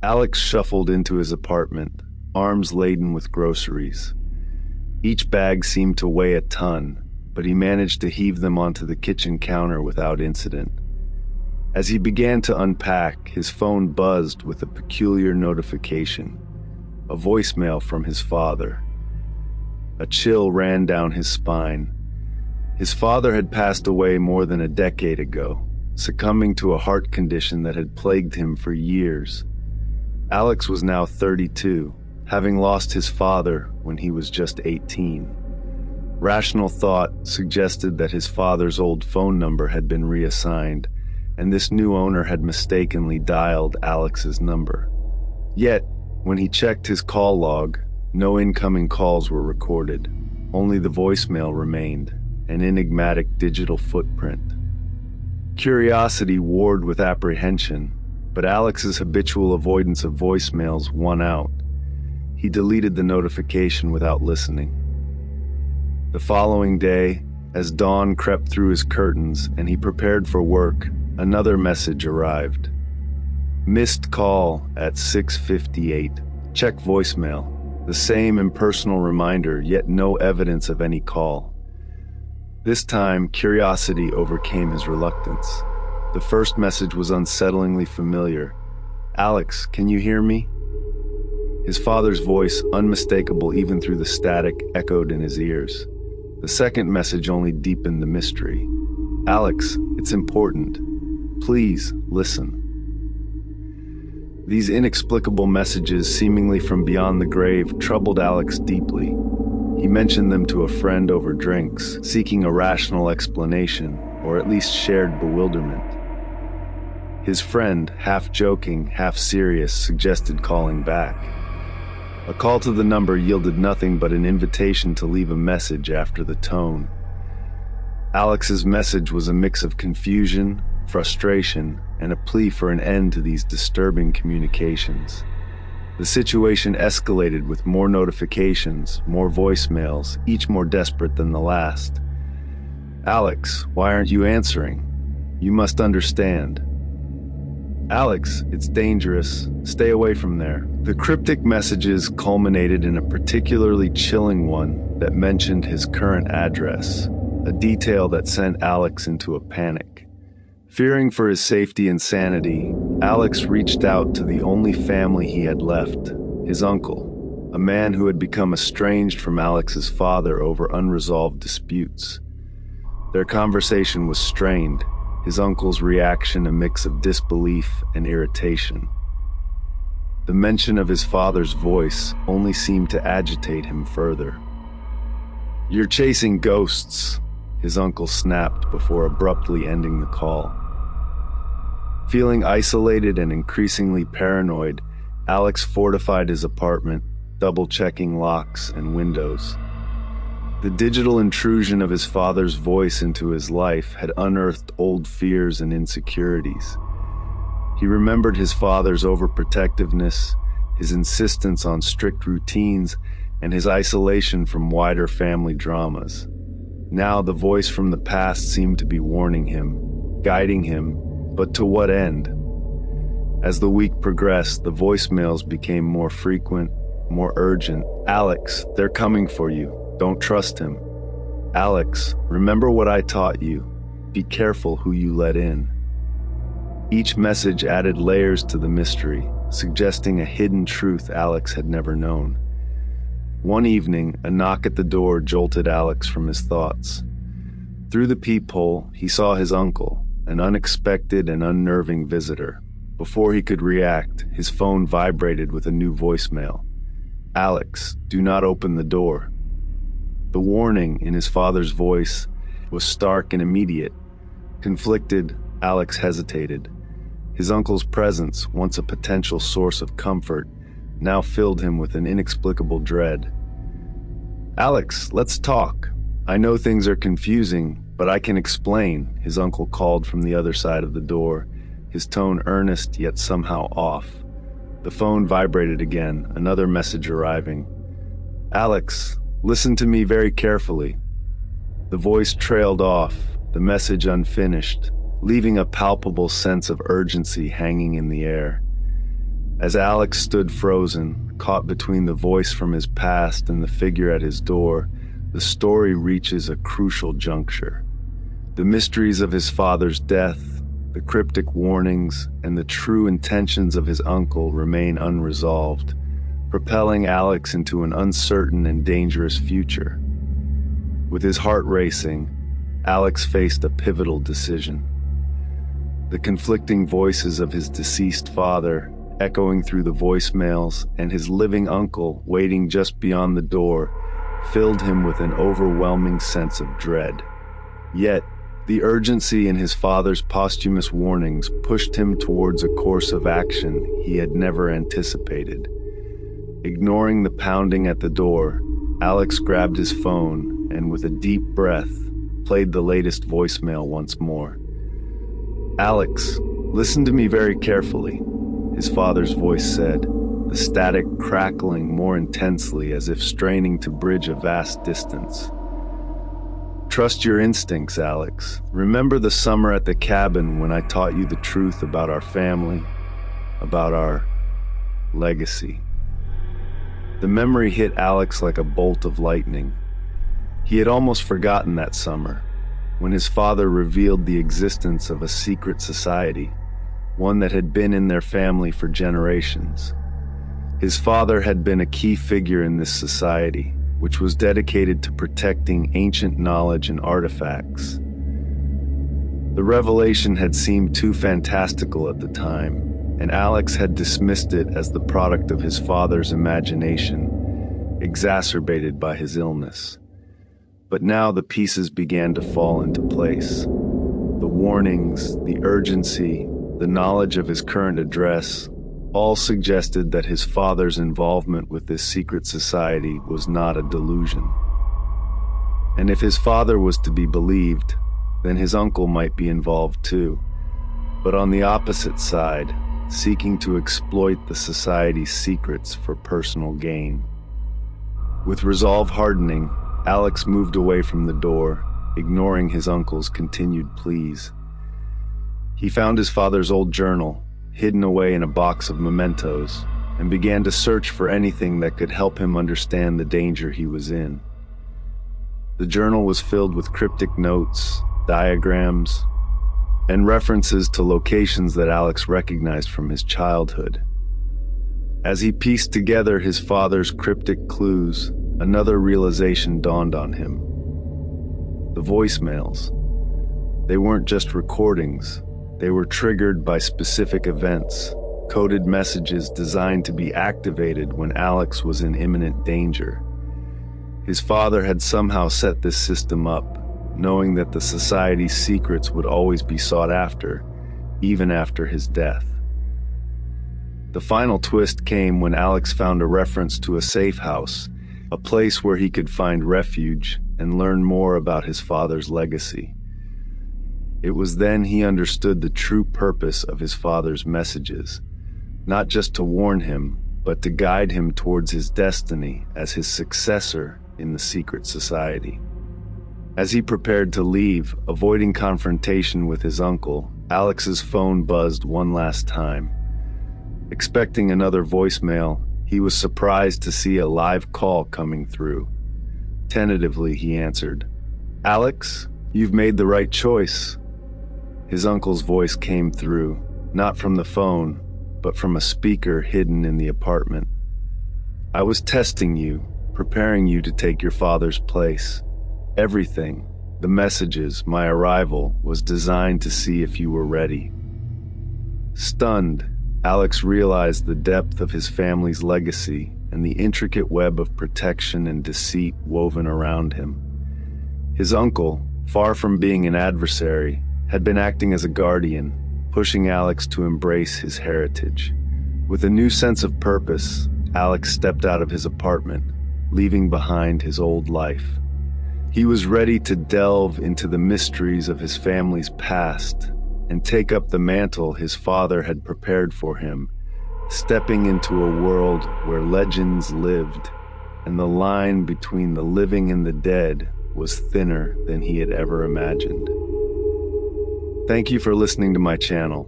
Alex shuffled into his apartment, arms laden with groceries. Each bag seemed to weigh a ton, but he managed to heave them onto the kitchen counter without incident. As he began to unpack, his phone buzzed with a peculiar notification, a voicemail from his father. A chill ran down his spine. His father had passed away more than a decade ago, succumbing to a heart condition that had plagued him for years. Alex was now 32, having lost his father when he was just 18. Rational thought suggested that his father's old phone number had been reassigned, and this new owner had mistakenly dialed Alex's number. Yet, when he checked his call log, no incoming calls were recorded. Only the voicemail remained, an enigmatic digital footprint. Curiosity warred with apprehension, but Alex's habitual avoidance of voicemails won out. He deleted the notification without listening. The following day, as dawn crept through his curtains and he prepared for work, another message arrived. Missed call at 6:58. Check voicemail. The same impersonal reminder, yet no evidence of any call. This time, curiosity overcame his reluctance. The first message was unsettlingly familiar. "Alex, can you hear me?" His father's voice, unmistakable even through the static, echoed in his ears. The second message only deepened the mystery. "Alex, it's important. Please, listen." These inexplicable messages, seemingly from beyond the grave, troubled Alex deeply. He mentioned them to a friend over drinks, seeking a rational explanation, or at least shared bewilderment. His friend, half joking, half serious, suggested calling back. A call to the number yielded nothing but an invitation to leave a message after the tone. Alex's message was a mix of confusion, frustration, and a plea for an end to these disturbing communications. The situation escalated with more notifications, more voicemails, each more desperate than the last. "Alex, why aren't you answering? You must understand." "Alex, it's dangerous. Stay away from there." The cryptic messages culminated in a particularly chilling one that mentioned his current address, a detail that sent Alex into a panic. Fearing for his safety and sanity, Alex reached out to the only family he had left, his uncle, a man who had become estranged from Alex's father over unresolved disputes. Their conversation was strained, his uncle's reaction a mix of disbelief and irritation. The mention of his father's voice only seemed to agitate him further. "You're chasing ghosts," his uncle snapped before abruptly ending the call. Feeling isolated and increasingly paranoid, Alex fortified his apartment, double-checking locks and windows. The digital intrusion of his father's voice into his life had unearthed old fears and insecurities. He remembered his father's overprotectiveness, his insistence on strict routines, and his isolation from wider family dramas. Now the voice from the past seemed to be warning him, guiding him, but to what end? As the week progressed, the voicemails became more frequent, more urgent. "Alex, they're coming for you. Don't trust him. Alex, remember what I taught you. Be careful who you let in." Each message added layers to the mystery, suggesting a hidden truth Alex had never known. One evening, a knock at the door jolted Alex from his thoughts. Through the peephole, he saw his uncle, an unexpected and unnerving visitor. Before he could react, his phone vibrated with a new voicemail. "Alex, do not open the door." The warning in his father's voice was stark and immediate. Conflicted, Alex hesitated. His uncle's presence, once a potential source of comfort, now filled him with an inexplicable dread. "Alex, let's talk. I know things are confusing, but I can explain," his uncle called from the other side of the door, his tone earnest yet somehow off. The phone vibrated again, another message arriving. "Alex, listen to me very carefully." The voice trailed off, the message unfinished, leaving a palpable sense of urgency hanging in the air. As Alex stood frozen, caught between the voice from his past and the figure at his door, the story reaches a crucial juncture. The mysteries of his father's death, the cryptic warnings, and the true intentions of his uncle remain unresolved, propelling Alex into an uncertain and dangerous future. With his heart racing, Alex faced a pivotal decision. The conflicting voices of his deceased father, echoing through the voicemails, and his living uncle waiting just beyond the door, filled him with an overwhelming sense of dread. Yet, the urgency in his father's posthumous warnings pushed him towards a course of action he had never anticipated. Ignoring the pounding at the door, Alex grabbed his phone and, with a deep breath, played the latest voicemail once more. "Alex, listen to me very carefully," his father's voice said, the static crackling more intensely as if straining to bridge a vast distance. "Trust your instincts, Alex. Remember the summer at the cabin when I taught you the truth about our family, about our legacy." The memory hit Alex like a bolt of lightning. He had almost forgotten that summer, when his father revealed the existence of a secret society, one that had been in their family for generations. His father had been a key figure in this society, which was dedicated to protecting ancient knowledge and artifacts. The revelation had seemed too fantastical at the time, and Alex had dismissed it as the product of his father's imagination, exacerbated by his illness. But now the pieces began to fall into place. The warnings, the urgency, the knowledge of his current address, all suggested that his father's involvement with this secret society was not a delusion. And if his father was to be believed, then his uncle might be involved too, but on the opposite side, seeking to exploit the society's secrets for personal gain. With resolve hardening, Alex moved away from the door, ignoring his uncle's continued pleas. He found his father's old journal, hidden away in a box of mementos, and began to search for anything that could help him understand the danger he was in. The journal was filled with cryptic notes, diagrams, and references to locations that Alex recognized from his childhood. As he pieced together his father's cryptic clues, another realization dawned on him. The voicemails. They weren't just recordings. They were triggered by specific events, coded messages designed to be activated when Alex was in imminent danger. His father had somehow set this system up, knowing that the society's secrets would always be sought after, even after his death. The final twist came when Alex found a reference to a safe house, a place where he could find refuge and learn more about his father's legacy. It was then he understood the true purpose of his father's messages, not just to warn him, but to guide him towards his destiny as his successor in the secret society. As he prepared to leave, avoiding confrontation with his uncle, Alex's phone buzzed one last time. Expecting another voicemail, he was surprised to see a live call coming through. Tentatively, he answered. "Alex, you've made the right choice." His uncle's voice came through, not from the phone, but from a speaker hidden in the apartment. "I was testing you, preparing you to take your father's place. Everything, the messages, my arrival, was designed to see if you were ready." Stunned, Alex realized the depth of his family's legacy and the intricate web of protection and deceit woven around him. His uncle, far from being an adversary, had been acting as a guardian, pushing Alex to embrace his heritage. With a new sense of purpose, Alex stepped out of his apartment, leaving behind his old life. He was ready to delve into the mysteries of his family's past and take up the mantle his father had prepared for him, stepping into a world where legends lived, and the line between the living and the dead was thinner than he had ever imagined. Thank you for listening to my channel.